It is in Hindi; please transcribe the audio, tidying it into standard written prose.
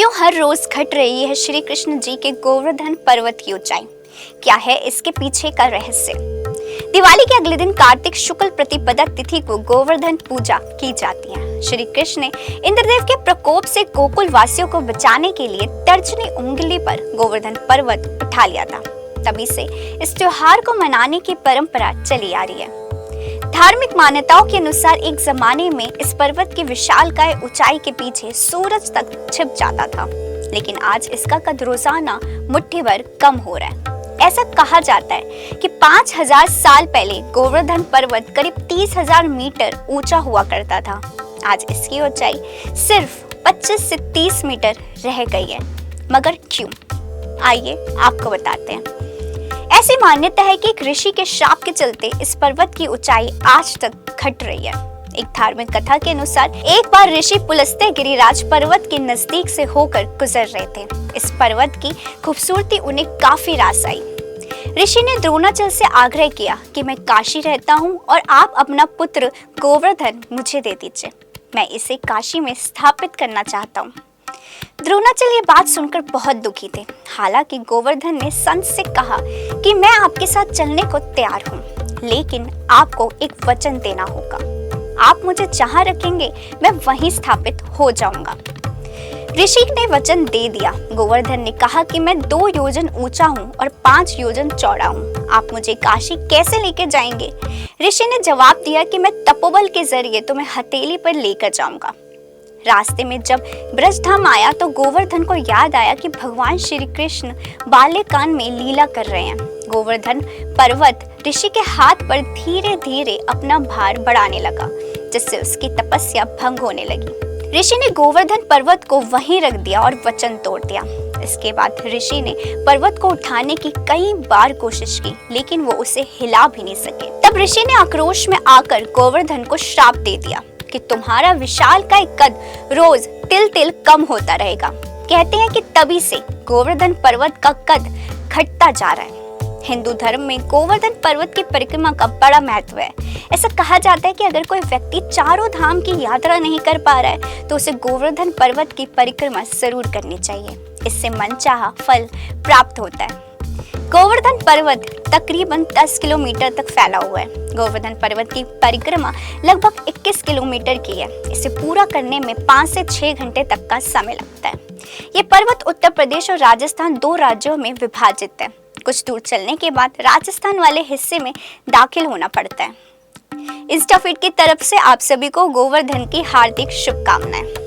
क्यों हर रोज घट रही है श्री कृष्ण जी के गोवर्धन पर्वत की ऊंचाई? क्या है इसके पीछे का रहस्य? दिवाली के अगले दिन कार्तिक शुक्ल प्रतिपदा तिथि को गोवर्धन पूजा की जाती है। श्री कृष्ण ने इंद्रदेव के प्रकोप से गोकुल वासियों को बचाने के लिए तर्जनी उंगली पर गोवर्धन पर्वत उठा लिया था। तभी से इस त्योहार को मनाने की परंपरा चली आ रही है। धार्मिक मान्यताओं के अनुसार एक जमाने में इस पर्वत की विशालकाय ऊंचाई के पीछे सूरज तक छिप जाता था, लेकिन आज इसका कद रोजाना मुट्ठी भर कम हो रहा है। ऐसा कहा जाता है कि 5000 साल पहले गोवर्धन पर्वत करीब 30,000 मीटर ऊंचा हुआ करता था। आज इसकी ऊंचाई सिर्फ 25 से 30 मीटर रह गई है। मगर क्यों? आइए आपको बताते हैं। ऐसी मान्यता है कि एक ऋषि के श्राप के चलते इस पर्वत की ऊंचाई आज तक घट रही है। एक धार्मिक कथा के अनुसार एक बार ऋषि पुलस्त्य गिरिराज पर्वत के नजदीक से होकर गुजर रहे थे। इस पर्वत की खूबसूरती उन्हें काफी रास आई। ऋषि ने द्रोणाचल से आग्रह किया कि मैं काशी रहता हूँ और आप अपना पुत्र गोवर्धन मुझे दे दीजिए, मैं इसे काशी में स्थापित करना चाहता हूँ। द्रोणाचल ये बात सुनकर बहुत दुखी थे। हालांकि गोवर्धन ने संत से कहा कि मैं आपके साथ चलने को तैयार हूँ, लेकिन आपको एक वचन देना होगा। आप मुझे जहाँ रखेंगे मैं वहीं स्थापित हो जाऊंगा। ऋषि ने वचन दे दिया। गोवर्धन ने कहा कि मैं 2 योजन ऊंचा हूँ और 5 योजन चौड़ा हूँ। आप मुझे काशी कैसे लेकर जाएंगे? ऋषि ने जवाब दिया कि मैं तपोबल के जरिए तुम्हें हथेली पर लेकर जाऊंगा। रास्ते में जब ब्रजधाम आया तो गोवर्धन को याद आया कि भगवान श्री कृष्ण बाल्यकाल में लीला कर रहे हैं। गोवर्धन पर्वत ऋषि के हाथ पर धीरे धीरे अपना भार बढ़ाने लगा, जिससे उसकी तपस्या भंग होने लगी। ऋषि ने गोवर्धन पर्वत को वहीं रख दिया और वचन तोड़ दिया। इसके बाद ऋषि ने पर्वत को उठाने की कई बार कोशिश की, लेकिन वो उसे हिला भी नहीं सके। तब ऋषि ने आक्रोश में आकर गोवर्धन को श्राप दे दिया कि तुम्हारा विशालकाय कद रोज तिल तिल कम होता रहेगा। कहते हैं कि तभी से गोवर्धन पर्वत का कद घटता जा रहा है। हिंदू धर्म में गोवर्धन पर्वत की परिक्रमा का बड़ा महत्व है। ऐसा कहा जाता है कि अगर कोई व्यक्ति चारों धाम की यात्रा नहीं कर पा रहा है तो उसे गोवर्धन पर्वत की परिक्रमा जरूर करनी चाहिए। इससे मनचाहा फल प्राप्त होता है। गोवर्धन पर्वत तकरीबन 10 किलोमीटर तक फैला हुआ है। गोवर्धन पर्वत की परिक्रमा लगभग 21 किलोमीटर की है। इसे पूरा करने में 5 से 6 घंटे तक का समय लगता है। ये पर्वत उत्तर प्रदेश और राजस्थान 2 राज्यों में विभाजित है। कुछ दूर चलने के बाद राजस्थान वाले हिस्से में दाखिल होना पड़ता है। इंस्टाफिट की तरफ से आप सभी को गोवर्धन की हार्दिक शुभकामनाएं।